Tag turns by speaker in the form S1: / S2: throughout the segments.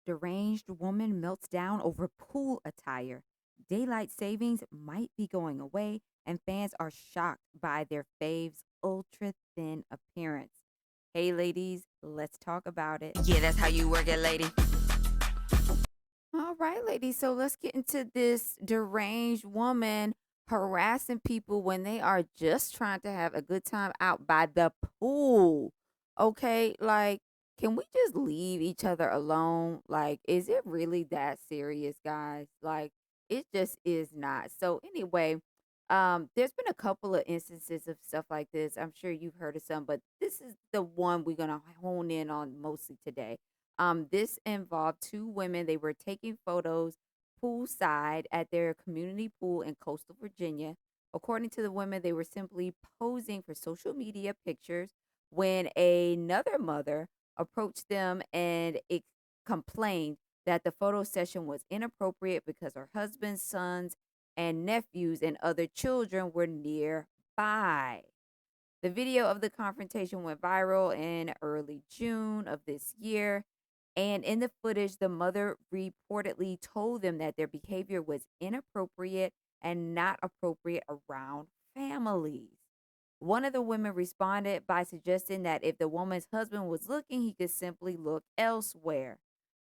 S1: Deranged woman melts down over pool attire. Daylight savings might be going away, and fans are shocked by their fave's ultra thin appearance. Hey, ladies, let's talk about it.
S2: Yeah, that's how you work it, lady.
S1: All right, ladies. So let's get into this deranged woman harassing people when they are just trying to have a good time out by the pool. Okay, like, can we just leave each other alone? Like, is it really that serious, guys? Like, it just is not. So anyway, there's been a couple of instances of stuff like this. I'm sure you've heard of some, but this is the one we're gonna hone in on mostly today. This involved two women. They were taking photos poolside at their community pool in coastal Virginia. According to the women, they were simply posing for social media pictures when another mother approached them and complained that the photo session was inappropriate because her husband's sons and nephews and other children were nearby. The video of the confrontation went viral in early June of this year. And in the footage, the mother reportedly told them that their behavior was inappropriate and not appropriate around families. One of the women responded by suggesting that if the woman's husband was looking, he could simply look elsewhere.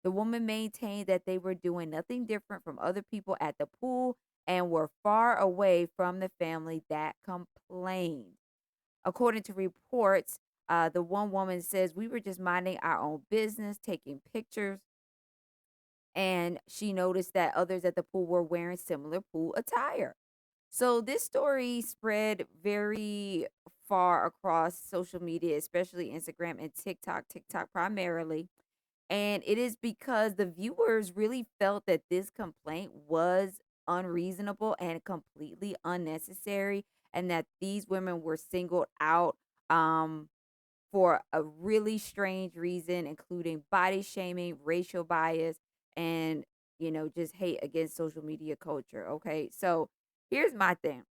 S1: The woman maintained that they were doing nothing different from other people at the pool and were far away from the family that complained. According to reports, the one woman says, "We were just minding our own business, taking pictures." And she noticed that others at the pool were wearing similar pool attire. So this story spread very far across social media, especially Instagram and TikTok primarily. And it is because the viewers really felt that this complaint was unreasonable and completely unnecessary, and that these women were singled out um, for a really strange reason, including body shaming, racial bias, and, just hate against social media culture. Okay. So here's my thing.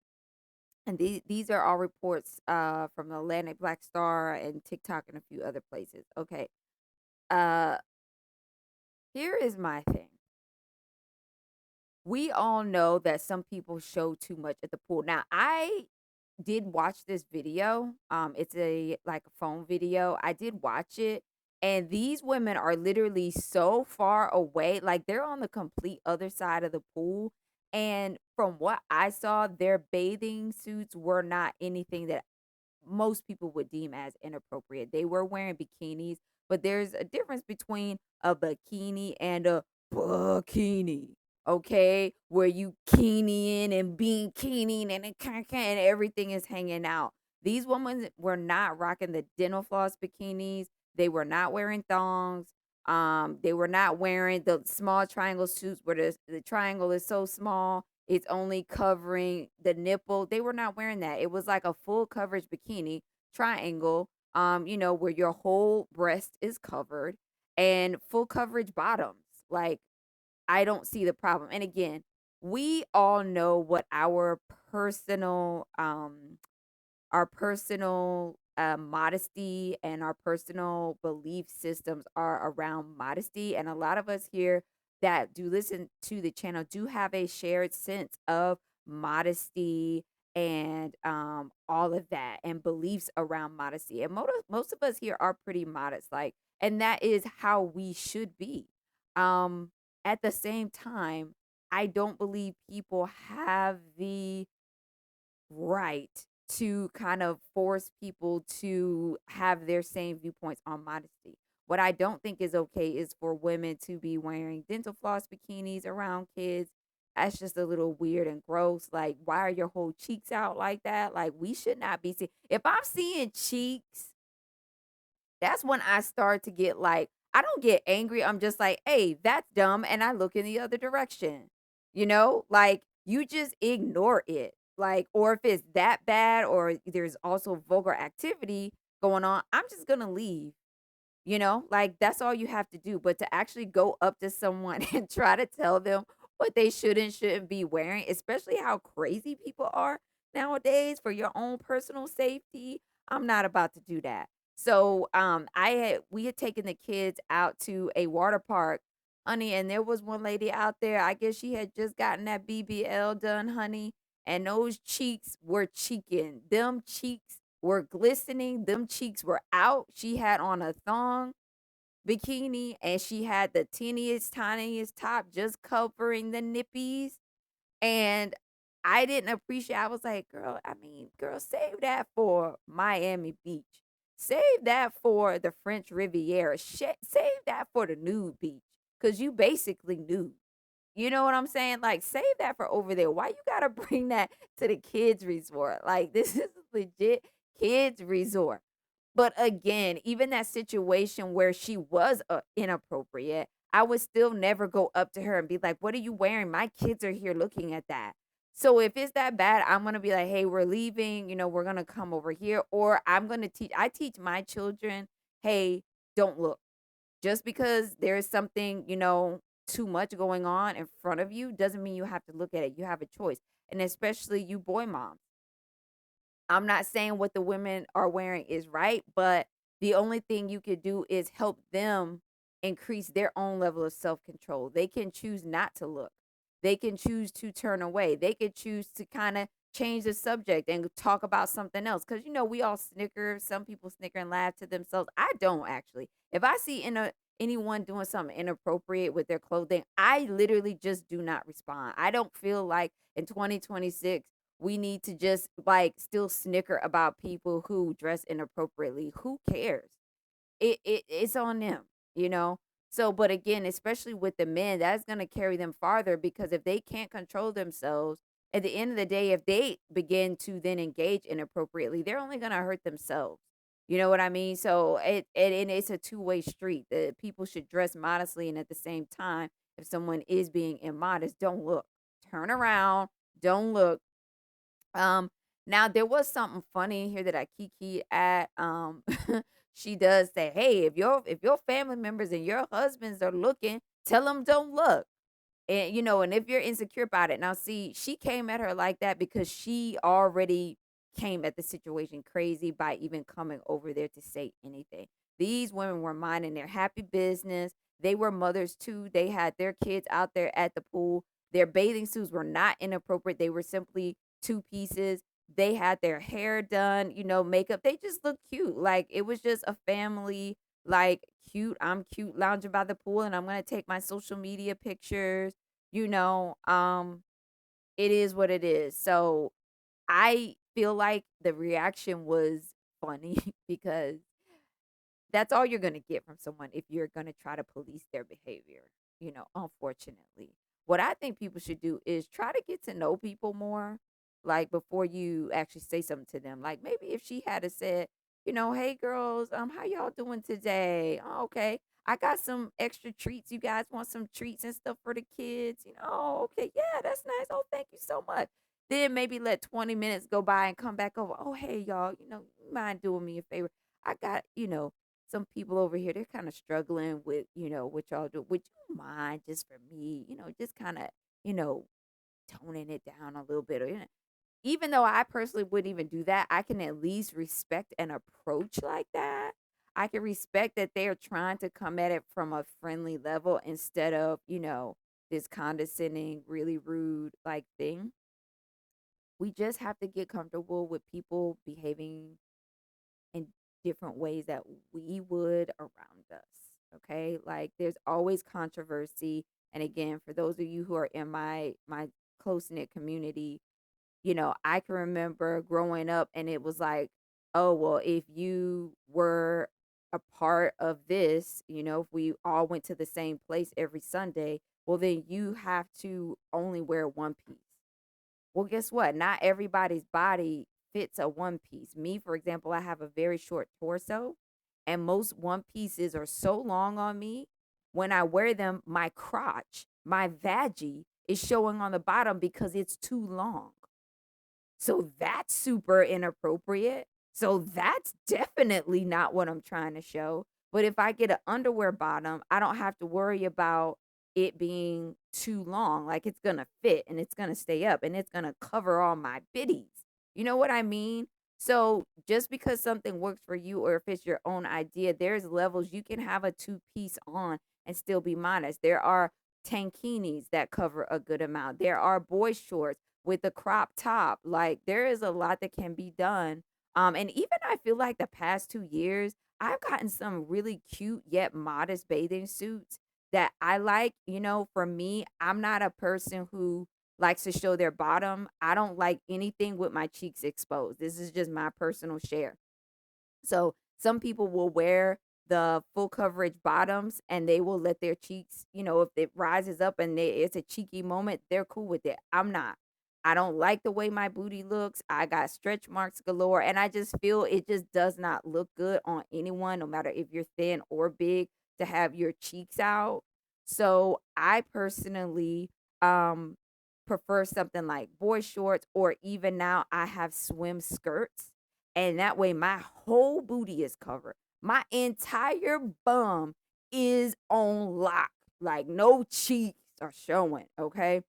S1: And these are all reports from the Atlantic Black Star and TikTok and a few other places. Okay. Uh, Here is my thing. We all know that some people show too much at the pool. Now, I did watch this video. It's a like a phone video. I did watch it, and these women are literally so far away, like they're on the complete other side of the pool. And from what I saw, their bathing suits were not anything that most people would deem as inappropriate. They were wearing bikinis, but there's a difference between a bikini and a bikini. Okay, where you kini in and bikini and and everything is hanging out. These women were not rocking the dental floss bikinis. They were not wearing thongs. They were not wearing the small triangle suits where the triangle is so small it's only covering the nipple. They were not wearing that. It was like a full coverage bikini triangle, where your whole breast is covered and full coverage bottoms. Like, I don't see the problem. And again, we all know what our personal modesty and our personal belief systems are around modesty. And a lot of us here that do listen to the channel do have a shared sense of modesty and all of that and beliefs around modesty. And most of us here are pretty modest, like, and that is how we should be. Um, at the same time, I don't believe people have the right to kind of force people to have their same viewpoints on modesty. What I don't think is okay is for women to be wearing dental floss bikinis around kids. That's just a little weird and gross. Like, why are your whole cheeks out like that? Like, we should not be seeing. If I'm seeing cheeks, that's when I start to get like, I don't get angry. I'm just like, hey, that's dumb. And I look in the other direction. Like you just ignore it. Like, or if it's that bad or there's also vulgar activity going on, I'm just going to leave. Like that's all you have to do. But to actually go up to someone and try to tell them what they should and shouldn't be wearing, especially how crazy people are nowadays for your own personal safety, I'm not about to do that. So we had taken the kids out to a water park honey. And there was one lady out there, I guess she had just gotten that BBL done, honey, and those cheeks were cheeking. Them cheeks were glistening. Them cheeks were out. She had on a thong bikini and she had the teeniest, tiniest top just covering the nippies. And I didn't appreciate, I was like, girl, I mean, girl, save that for Miami Beach. Save that for the French Riviera. Save that for the nude beach. Cause you basically nude. You know what I'm saying? Like, save that for over there. Why you gotta bring that to the kids resort? Like, this is a legit kids resort. But again, even that situation where she was inappropriate, I would still never go up to her and be like, "What are you wearing? My kids are here looking at that." So if it's that bad, I'm gonna be like, "Hey, we're leaving. You know, we're gonna come over here," or I'm gonna teach. I teach my children, "Hey, don't look. Just because there's something, too much going on in front of you doesn't mean you have to look at it. You have a choice." And especially you boy moms, I'm not saying what the women are wearing is right, but the only thing you could do is help them increase their own level of self control. They can choose not to look, they can choose to turn away, they could choose to kind of change the subject and talk about something else. Because, we all snicker. Some people snicker and laugh to themselves. I don't actually. If I see anyone doing something inappropriate with their clothing, I literally just do not respond. I don't feel like in 2026 we need to just like still snicker about people who dress inappropriately. Who cares? It's on them, you know. So, but again, especially with the men, that's going to carry them farther because if they can't control themselves, at the end of the day, if they begin to then engage inappropriately, they're only going to hurt themselves. You know what I mean? So and it's a two-way street. The people should dress modestly, and at the same time, if someone is being immodest, don't look. Turn around. Don't look. um, Now there was something funny here that I kiki at. She does say, "Hey, if your family members and your husbands are looking, tell them don't look." And if you're insecure about it, now see, she came at her like that because she already came at the situation crazy by even coming over there to say anything. These women were minding their happy business. They were mothers too. They had their kids out there at the pool. Their bathing suits were not inappropriate. They were simply two pieces. They had their hair done, makeup. They just looked cute. Like it was just a family, like cute. I'm cute lounging by the pool and I'm going to take my social media pictures. you know um it is what it is. So I feel like the reaction was funny because that's all you're gonna get from someone if you're gonna try to police their behavior, unfortunately. What I think people should do is try to get to know people more, like before you actually say something to them. Like maybe if she had said, "Hey girls, how y'all doing today? Oh, okay. I got some extra treats. You guys want some treats and stuff for the kids? Oh, okay, yeah, that's nice. Oh, thank you so much." Then maybe let 20 minutes go by and come back over. "Oh, hey y'all, you mind doing me a favor? I got, some people over here, they're kind of struggling with, what y'all do. Would you mind just for me, just kind of, you know, toning it down a little bit?" Or, even though I personally wouldn't even do that, I can at least respect an approach like that. I can respect that they're trying to come at it from a friendly level instead of, this condescending, really rude like thing. We just have to get comfortable with people behaving in different ways that we would around us. Okay? Like there's always controversy. And again, for those of you who are in my close-knit community, I can remember growing up and it was like, "Oh, well, if you were a part of this, if we all went to the same place every Sunday, well then you have to only wear one piece." Well, guess what? Not everybody's body fits a one piece. Me, for example, I have a very short torso, and most one pieces are so long on me. When I wear them, my crotch, my vaggie is showing on the bottom because it's too long. So that's super inappropriate. So that's definitely not what I'm trying to show. But if I get an underwear bottom, I don't have to worry about it being too long. Like it's going to fit and it's going to stay up and it's going to cover all my biddies. You know what I mean? So just because something works for you or if it's your own idea, there's levels. You can have a two piece on and still be modest. There are tankinis that cover a good amount. There are boy shorts with a crop top. Like there is a lot that can be done. And even I feel like the past 2 years, I've gotten some really cute yet modest bathing suits that I like. For me, I'm not a person who likes to show their bottom. I don't like anything with my cheeks exposed. This is just my personal share. So some people will wear the full coverage bottoms and they will let their cheeks, if it rises up and it's a cheeky moment, they're cool with it. I'm not. I don't like the way my booty looks. I got stretch marks galore, and I just feel it just does not look good on anyone, no matter if you're thin or big, to have your cheeks out. So I personally um prefer something like boy shorts, or even now I have swim skirts, and that way my whole booty is covered. My entire bum is on lock. Like no cheeks are showing, okay?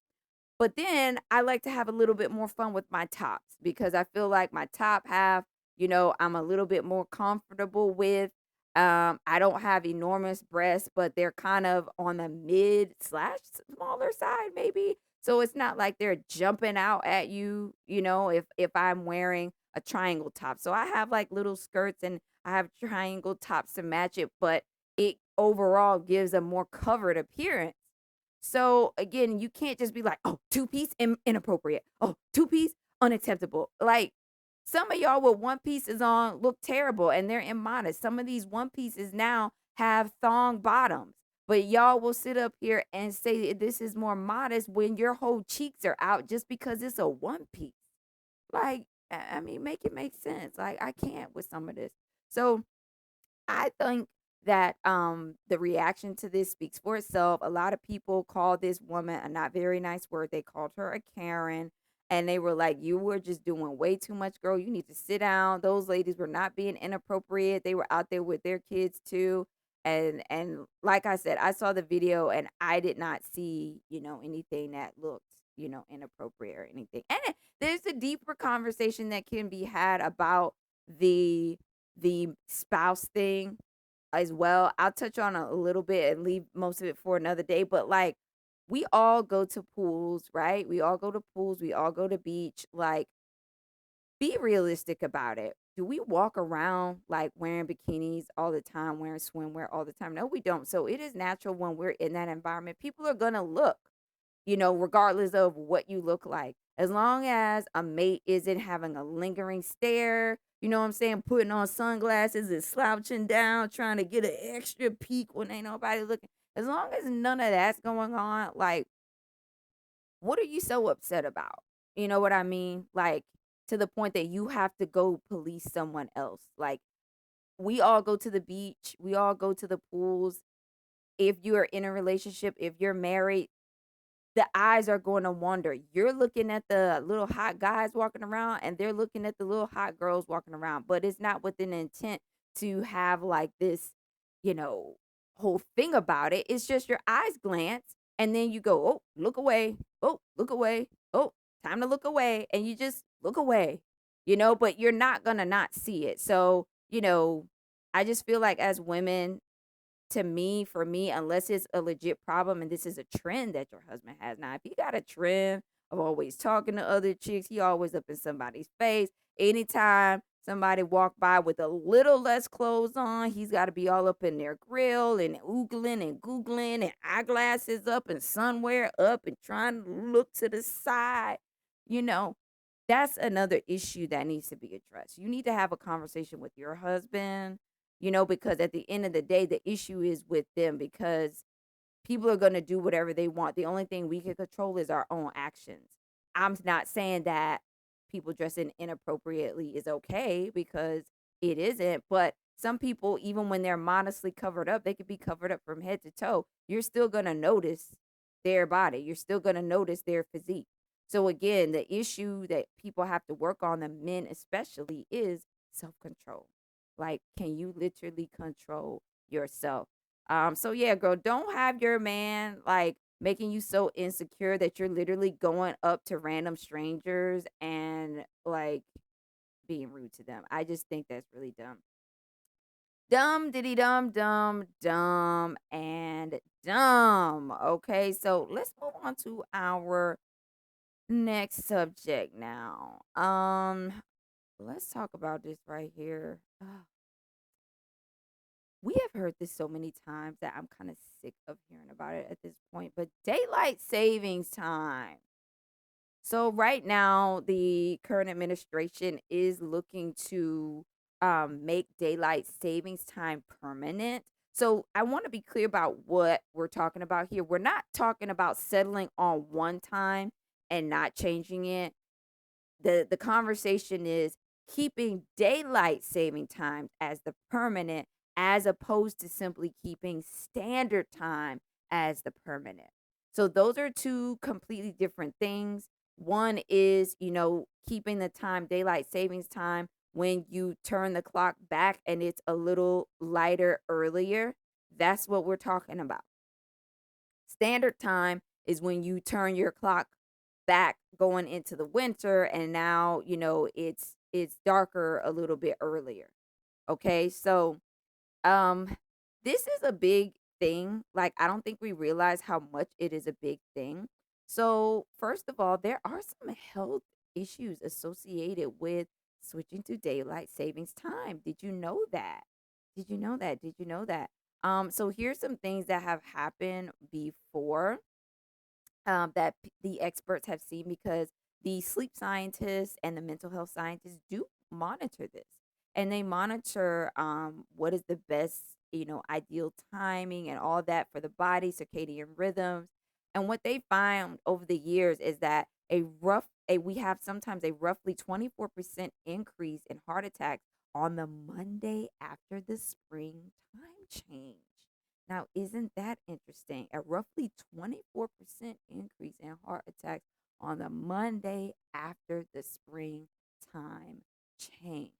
S1: But then I like to have a little bit more fun with my tops because I feel like my top half, I'm a little bit more comfortable with. I don't have enormous breasts, but they're kind of on the mid slash smaller side, maybe. So it's not like they're jumping out at you, if I'm wearing a triangle top. So I have like little skirts and I have triangle tops to match it, but it overall gives a more covered appearance. So again, you can't just be like, "Oh, two-piece inappropriate. Oh, two-piece unacceptable." Like some of y'all with one pieces on look terrible and they're immodest. Some of these one pieces now have thong bottoms. But y'all will sit up here and say this is more modest when your whole cheeks are out just because it's a one piece. Like, I mean, make it make sense. Like, I can't with some of this. So I think that the reaction to this speaks for itself. A lot of people call this woman a not very nice word. They called her a Karen, and they were like, "You were just doing way too much, girl. You need to sit down." Those ladies were not being inappropriate. They were out there with their kids too. And like I said, I saw the video and I did not see, anything that looked, inappropriate or anything. And there's a deeper conversation that can be had about the the spouse thing as well. I'll touch on a little bit and leave most of it for another day, but like we all go to pools, right? We all go to pools, we all go to beach. Like be realistic about it. Do we walk around like wearing bikinis all the time, wearing swimwear all the time? No, we don't. So it is natural when we're in that environment. People are going to look, regardless of what you look like. As long as a mate isn't having a lingering stare, you know what I'm saying, putting on sunglasses and slouching down, trying to get an extra peek when ain't nobody looking. As long as none of that's going on, like, what are you so upset about? You know what I mean? Like, to the point that you have to go police someone else. Like, we all go to the beach, we all go to the pools. If you're in a relationship, if you're married, the eyes are going to wander. You're looking at the little hot guys walking around and they're looking at the little hot girls walking around, but it's not with an intent to have like this, you know, whole thing about it. It's just your eyes glance and then you go, "Oh, look away. Oh, look away. Oh, time to look away." And you just look away, but you're not going to not see it. So, I just feel like as women, to me, for me, unless it's a legit problem and this is a trend that your husband has. Now, if he got a trend of always talking to other chicks, he always up in somebody's face. Anytime somebody walk by with a little less clothes on, he's got to be all up in their grill and oogling and googling and eyeglasses up and sunwear up and trying to look to the side. You know, that's another issue that needs to be addressed. You need to have a conversation with your husband, because at the end of the day, the issue is with them because people are going to do whatever they want. The only thing we can control is our own actions. I'm not saying that people dressing inappropriately is okay because it isn't, but some people, even when they're modestly covered up, they could be covered up from head to toe. You're still going to notice their body, you're still going to notice their physique. So, again, the issue that people have to work on, the men especially, is self control. Like, can you literally control yourself? So yeah, girl, don't have your man like making you so insecure that you're literally going up to random strangers and like being rude to them. I just think that's really dumb. Dumb diddy dum dum dumb and dumb. Okay, so let's move on to our next subject now. Let's talk about this right here. We have heard this so many times that I'm kind of sick of hearing about it at this point, but daylight savings time. So right now, the current administration is looking to make daylight savings time permanent. So I want to be clear about what we're talking about here. We're not talking about settling on one time and not changing it. The conversation is keeping daylight saving time as the permanent, as opposed to simply keeping standard time as the permanent. So those are two completely different things. One is, keeping the time daylight savings time when you turn the clock back and it's a little lighter earlier. That's what we're talking about. Standard time is when you turn your clock back going into the winter and now, it's darker a little bit earlier. Okay? So, um this is a big thing. Like I don't think we realize how much it is a big thing. So, first of all, there are some health issues associated with switching to daylight savings time. Did you know that? Did you know that? Did you know that? So here's some things that have happened before that the experts have seen because the sleep scientists and the mental health scientists do monitor this and they monitor what is the best ideal timing and all that for the body circadian rhythms. And what they found over the years is that we have sometimes a roughly 24% increase in heart attacks on the Monday after the spring time change. Now, isn't that interesting? A roughly 24% increase in heart attacks on the Monday after the springtime change.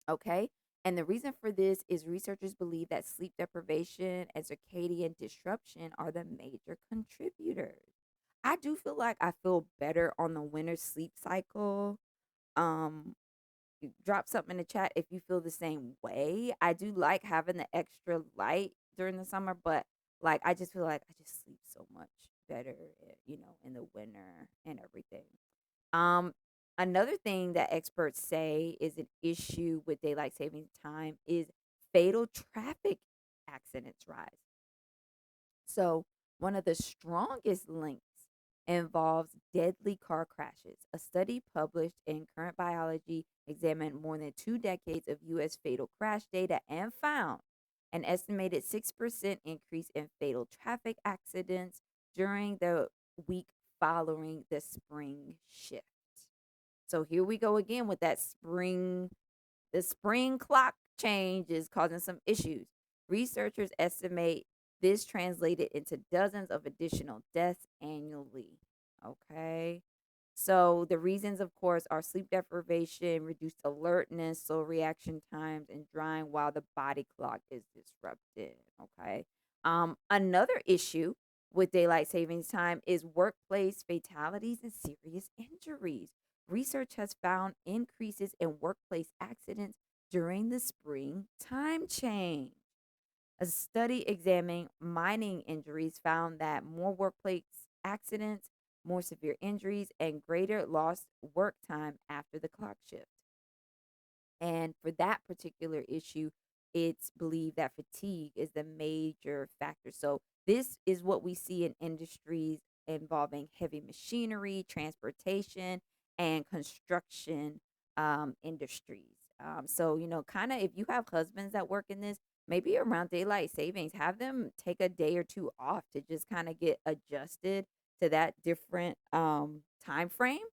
S1: Okay. And the reason for this is researchers believe that sleep deprivation and circadian disruption are the major contributors. I do feel like I feel better on the winter sleep cycle. Um, drop something in the chat if you feel the same way. I do like having the extra light during the summer, but like I just feel like I just sleep so much better, in the winter and everything. Um, Another thing that experts say is an issue with daylight saving time is fatal traffic accidents rise. So, one of the strongest links involves deadly car crashes. A study published in Current Biology examined more than 2 decades of U.S. fatal crash data and found an estimated 6% increase in fatal traffic accidents during the week following the spring shift. So here we go again with that spring. The spring clock change is causing some issues. Researchers estimate this translated into dozens of additional deaths annually. Okay. So the reasons, of course, are sleep deprivation, reduced alertness, slow reaction times, and drying while the body clock is disrupted. Okay. Another issue with daylight savings time is workplace fatalities and serious injuries. Research has found increases in workplace accidents during the spring time change. A study examining mining injuries found that more workplace accidents, more severe injuries, and greater lost work time after the clock shift. And for that particular issue, it's believed that fatigue is the major factor. So, this is what we see in industries involving heavy machinery, transportation, and construction industries. So, kind of if you have husbands that work in this, maybe around daylight savings, have them take a day or two off to just kind of get adjusted to that different time frame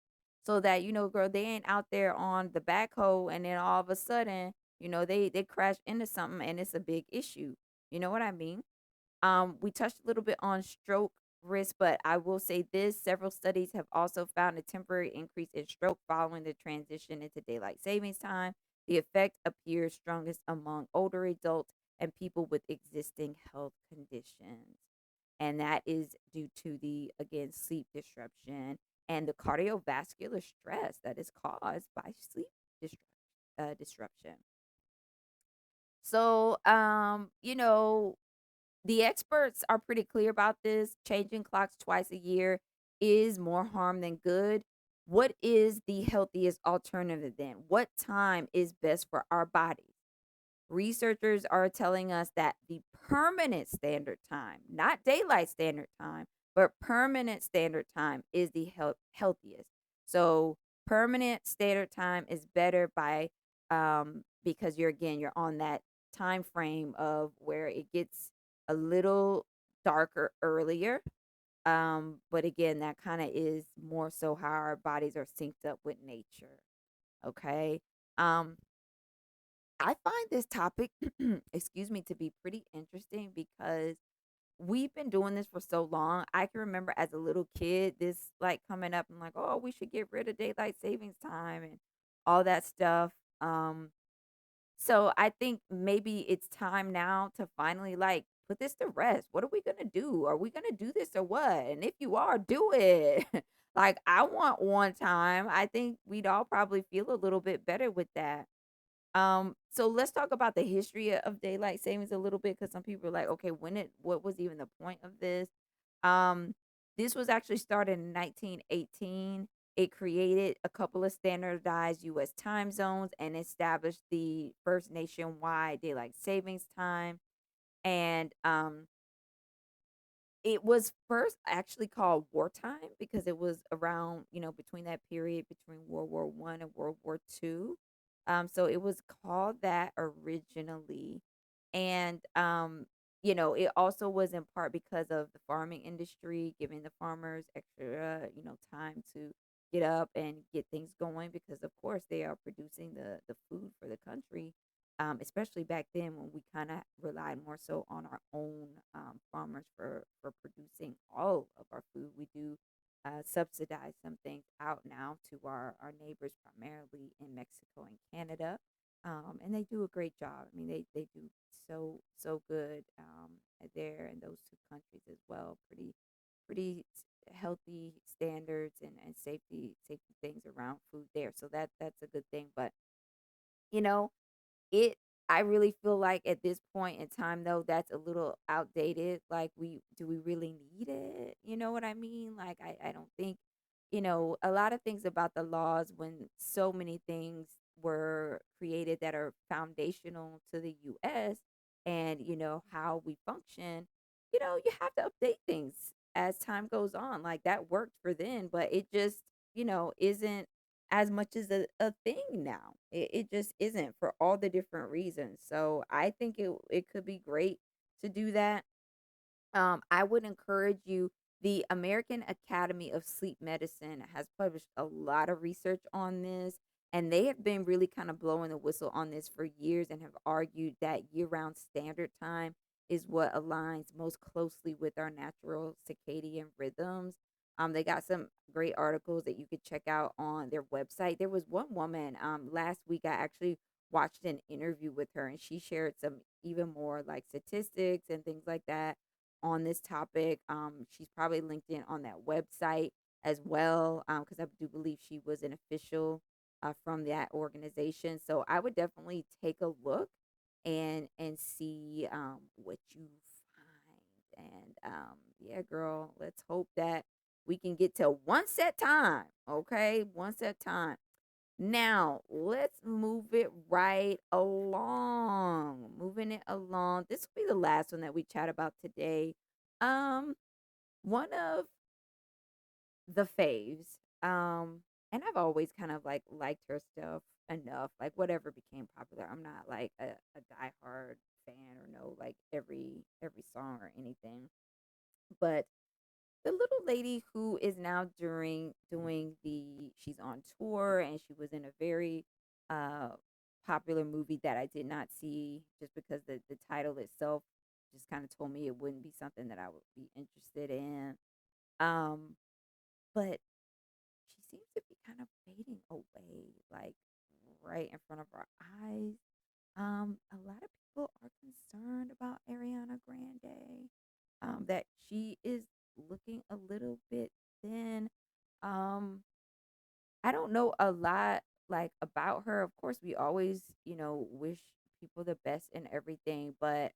S1: so that girl they ain't out there on the backhoe and then all of a sudden they crash into something and it's a big issue. You know what I mean? We touched a little bit on stroke risk, but I will say this: several studies have also found a temporary increase in stroke following the transition into daylight savings time. The effect appears strongest among older adults and people with existing health conditions, and that is due to the again sleep disruption and the cardiovascular stress that is caused by sleep disruption. So, the experts are pretty clear about this. Changing clocks twice a year is more harm than good. What is the healthiest alternative then? What time is best for our bodies? Researchers are telling us that the permanent standard time, not daylight standard time, but permanent standard time is the healthiest. So, permanent standard time is better by because you're on that time frame of where it gets a little darker earlier. But again, that kind of is more so how our bodies are synced up with nature. Okay. Um, I find this topic, excuse me, to be pretty interesting because we've been doing this for so long. I can remember as a little kid, this like coming up and like, oh, we should get rid of daylight savings time and all that stuff. So I think maybe it's time now to finally like put this to rest. What are we gonna do? Are we gonna do this or what? And if you are, do it. Like I want one time. I think we'd all probably feel a little bit better with that. So let's talk about the history of daylight savings a little bit because some people are like, okay, what was even the point of this? Um, this was actually started in 1918. It created a couple of standardized US time zones and established the first nationwide daylight savings time. And it was first actually called wartime because it was around, between that period between World War One and World War Two. So it was called that originally. And it also was in part because of the farming industry, giving the farmers extra, time to get up and get things going because of course they are producing the food for the country, especially back then when we kind of relied more so on our own farmers for producing all of our food. We do subsidize some things out now to our neighbors, primarily in Mexico and Canada, and they do a great job. I mean, they do so good there in those two countries as well. Healthy standards and safety things around food there. So that's a good thing. But you know, it I really feel like at this point in time though, that's a little outdated. Like do we really need it? You know what I mean? Like I don't think, a lot of things about the laws when so many things were created that are foundational to the US and how we function, you have to update things as time goes on. Like that worked for then, but it just, isn't as much as a thing now. It just isn't for all the different reasons. So I think it could be great to do that. I would encourage you. The American Academy of Sleep Medicine has published a lot of research on this, and they have been really kind of blowing the whistle on this for years and have argued that year round standard time is what aligns most closely with our natural circadian rhythms. They got some great articles that you could check out on their website. There was one woman last week, I actually watched an interview with her, and she shared some even more like statistics and things like that on this topic. She's probably linked in on that website as well, because I do believe she was an official from that organization. So I would definitely take a look and see what you find. And yeah, girl, let's hope that we can get to one set time. Okay, one set time. Now, let's move it right along. Moving it along. This will be the last one that we chat about today. Um, One of the faves. And I've always kind of like liked her stuff enough. Like whatever became popular. I'm not like a diehard fan or know like every song or anything. But the little lady who is now during doing she's on tour and she was in a very uh popular movie that I did not see just because the title itself just kind of told me it wouldn't be something that I would be interested in. Um but she seems to be kind of fading away like right in front of our eyes. A lot of people are concerned about Ariana Grande, that she is looking a little bit thin. Um, I don't know a lot like about her. Of course, we always, wish people the best in everything, but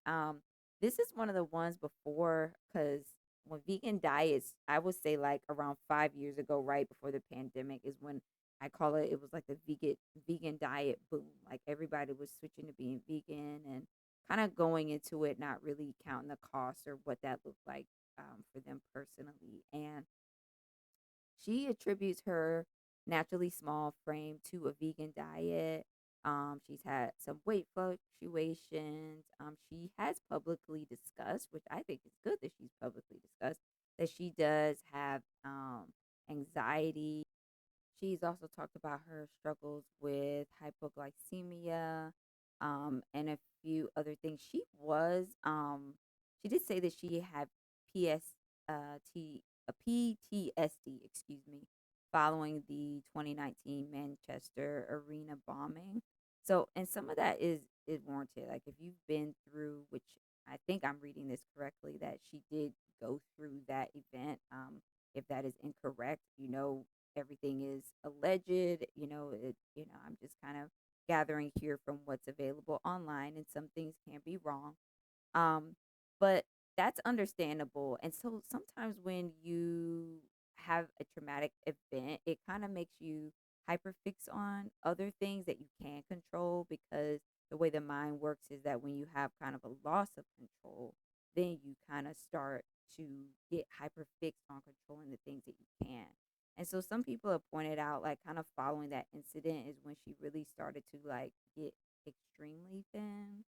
S1: this is one of the ones before, because when vegan diets, I would say like around 5 years ago, right before the pandemic, is when I call it. It was like the vegan diet boom. Like everybody was switching to being vegan and kind of going into it, not really counting the cost or what that looked like for them personally. And she attributes her naturally small frame to a vegan diet. She's had some weight fluctuations. She has publicly discussed, which I think is good that she's publicly discussed, that she does have anxiety. She's also talked about her struggles with hypoglycemia, and a few other things. She did say that she had PS, T, a PTSD, excuse me, following the 2019 Manchester arena bombing. So, and some of that is warranted. Like if you've been through, which I think I'm reading this correctly, that she did go through that event. If that is incorrect, everything is alleged. I'm just kind of gathering here from what's available online, and some things can be wrong. um, but that's understandable. And so sometimes when you have a traumatic event, it kind of makes you hyperfix on other things that you can control, because the way the mind works is that when you have kind of a loss of control, then you kind of start to get hyperfixed on controlling the things that you can. And so some people have pointed out, like, kind of following that incident is when she really started to like get extremely thin.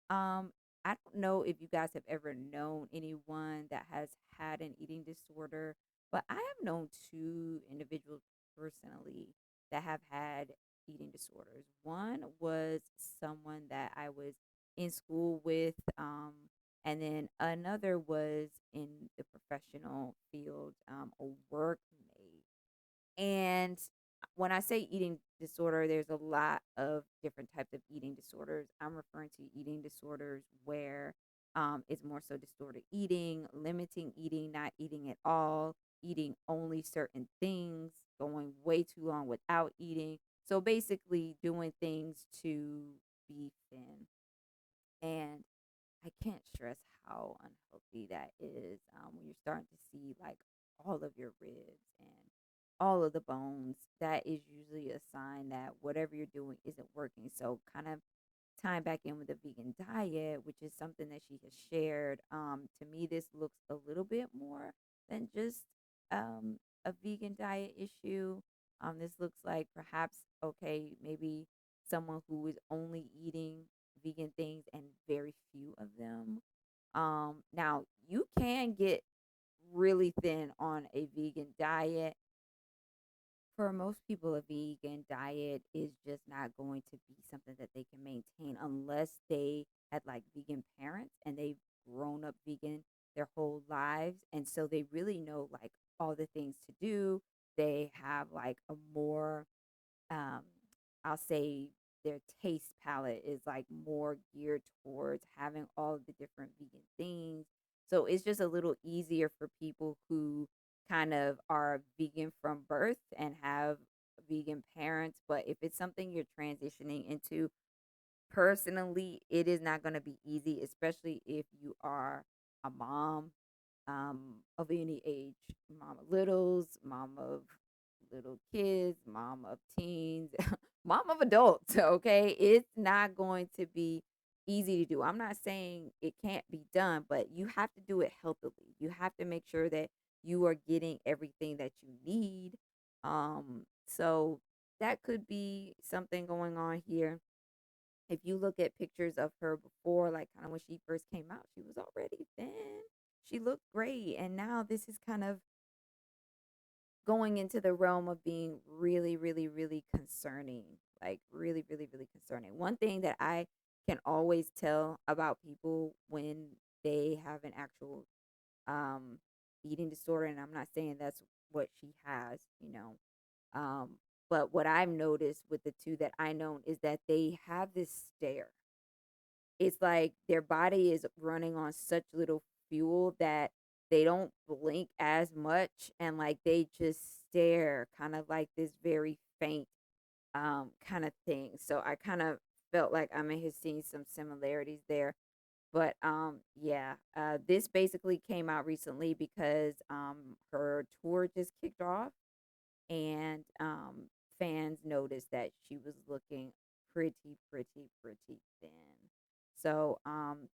S1: um, I don't know if you guys have ever known anyone that has had an eating disorder, but I have known two individuals personally that have had eating disorders. One was someone that I was in school with, and then another was in the professional field, a workmate. And when I say eating disorder, there's a lot of different types of eating disorders. I'm referring to eating disorders where it's more so disordered eating, limiting eating, not eating at all, eating only certain things, going way too long without eating. So basically, doing things to be thin. And I can't stress how unhealthy that is, when you're starting to see like all of your ribs and all of the bones. That is usually a sign that whatever you're doing isn't working. So, kind of tying back in with the vegan diet, which is something that she has shared, to me, this looks a little bit more than just a vegan diet issue. This looks like perhaps, okay, maybe someone who is only eating vegan things and very few of them. Now, you can get really thin on a vegan diet. For most people, a vegan diet is just not going to be something that they can maintain unless they had like vegan parents and they've grown up vegan their whole lives. And so they really know like all the things to do. They have like a more, um, I'll say, their taste palette is like more geared towards having all of the different vegan things. So it's just a little easier for people who kind of are vegan from birth and have vegan parents. But if it's something you're transitioning into, personally, it is not going to be easy, especially if you are a mom, of any age, mom of littles, mom of little kids, mom of teens, mom of adults. Okay. It's not going to be easy to do. I'm not saying it can't be done, but you have to do it healthily. You have to make sure that you are getting everything that you need. So that could be something going on here. If you look at pictures of her before, like kind of when she first came out, she was already thin. She looked great. And now this is kind of going into the realm of being really, really, really concerning. Like really, really, really concerning. One thing that I can always tell about people when they have an actual um eating disorder, and I'm not saying that's what she has, um, but what I've noticed with the two that I know is that they have this stare. It's like their body is running on such little fuel that they don't blink as much, and like they just stare kind of like this very faint kind of thing. So I kind of felt like I may have seen some similarities there. But yeah, this basically came out recently because her tour just kicked off, and fans noticed that she was looking pretty thin. So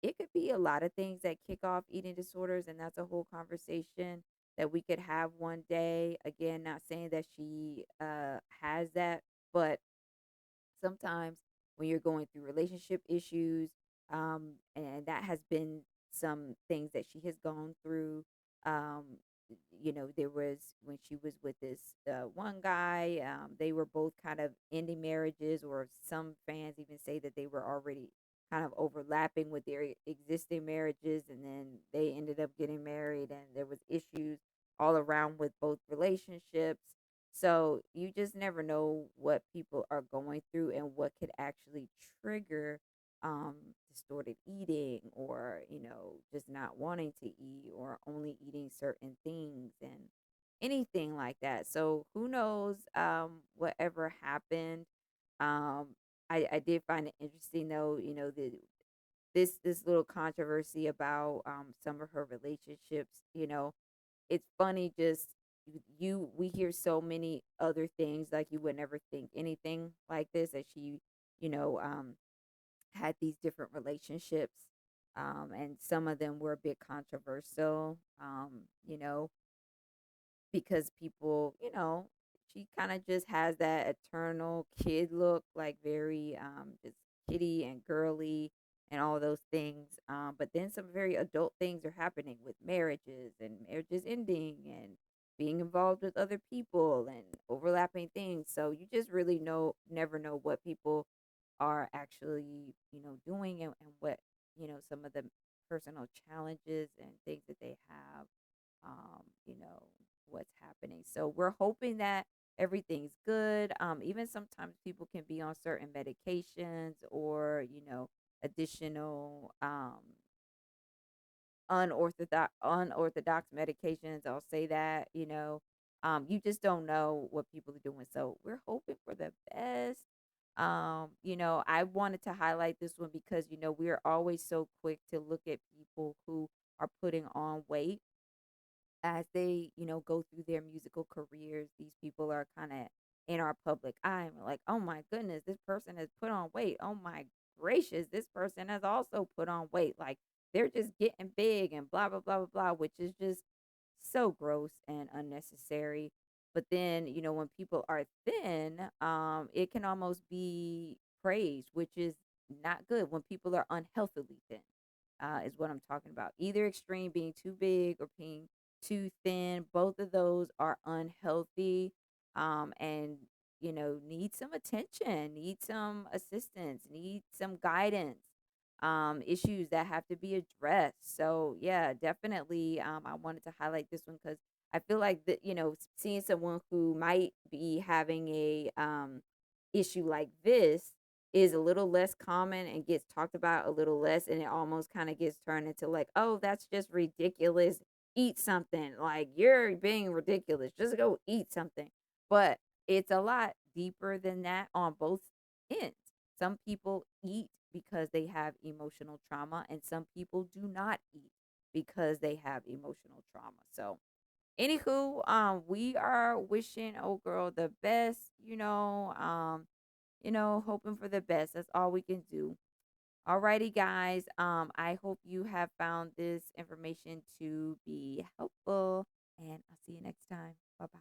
S1: it could be a lot of things that kick off eating disorders, and that's a whole conversation that we could have one day. Again, not saying that she has that, but sometimes when you're going through relationship issues, and that has been some things that she has gone through. um, there was when she was with this one guy, they were both kind of ending marriages, or some fans even say that they were already kind of overlapping with their existing marriages, and then they ended up getting married, and there was issues all around with both relationships. So you just never know what people are going through and what could actually trigger um, distorted eating, or, just not wanting to eat, or only eating certain things and anything like that. So who knows whatever happened. Um, I did find it interesting though, this little controversy about some of her relationships. It's funny, just we hear so many other things, like you would never think anything like this, that she you know had these different relationships, and some of them were a bit controversial, because people, she kind of just has that eternal kid look, like very just kitty and girly and all those things. But then some very adult things are happening with marriages, and marriages ending, and being involved with other people, and overlapping things. So you just really never know what people are actually, doing, and what, some of the personal challenges and things that they have, what's happening. So we're hoping that everything's good. Even sometimes people can be on certain medications, or, additional unorthodox medications. I'll say that, you just don't know what people are doing. So we're hoping for the best. I wanted to highlight this one because, we are always so quick to look at people who are putting on weight as they, go through their musical careers. These people are kind of in our public eye, and we're like, oh my goodness, this person has put on weight. Oh my gracious, this person has also put on weight. Like, they're just getting big and blah, blah, blah, blah, blah, which is just so gross and unnecessary. But then, when people are thin, it can almost be praised, which is not good. When people are unhealthily thin, is what I'm talking about. Either extreme, being too big or being too thin, both of those are unhealthy, and, need some attention, need some assistance, need some guidance, issues that have to be addressed. So, yeah, definitely, I wanted to highlight this one because I feel like that, seeing someone who might be having a issue like this is a little less common and gets talked about a little less, and it almost kind of gets turned into like, oh, that's just ridiculous. Eat something. Like, you're being ridiculous. Just go eat something. But it's a lot deeper than that on both ends. Some people eat because they have emotional trauma, and some people do not eat because they have emotional trauma. So, anywho, we are wishing old girl the best, hoping for the best. That's all we can do. Alrighty, guys. I hope you have found this information to be helpful, and I'll see you next time. Bye bye.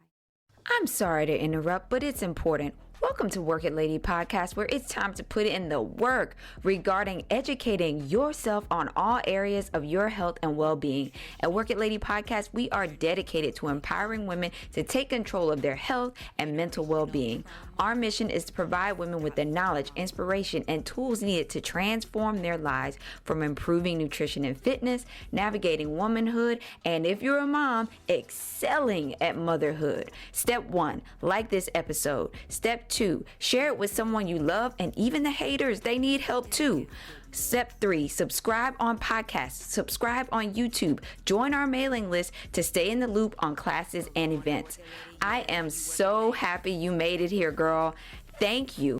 S1: I'm sorry to interrupt, but it's important. Welcome to Work It Lady Podcast, where it's time to put in the work regarding educating yourself on all areas of your health and well-being. At Work It Lady Podcast, we are dedicated to empowering women to take control of their health and mental well-being. Our mission is to provide women with the knowledge, inspiration, and tools needed to transform their lives, from improving nutrition and fitness, navigating womanhood, and if you're a mom, excelling at motherhood. Step 1, like this episode. Step 2, share it with someone you love, and even the haters, they need help too. Step 3, subscribe on podcasts, subscribe on YouTube, join our mailing list to stay in the loop on classes and events. I am so happy you made it here, girl. Thank you.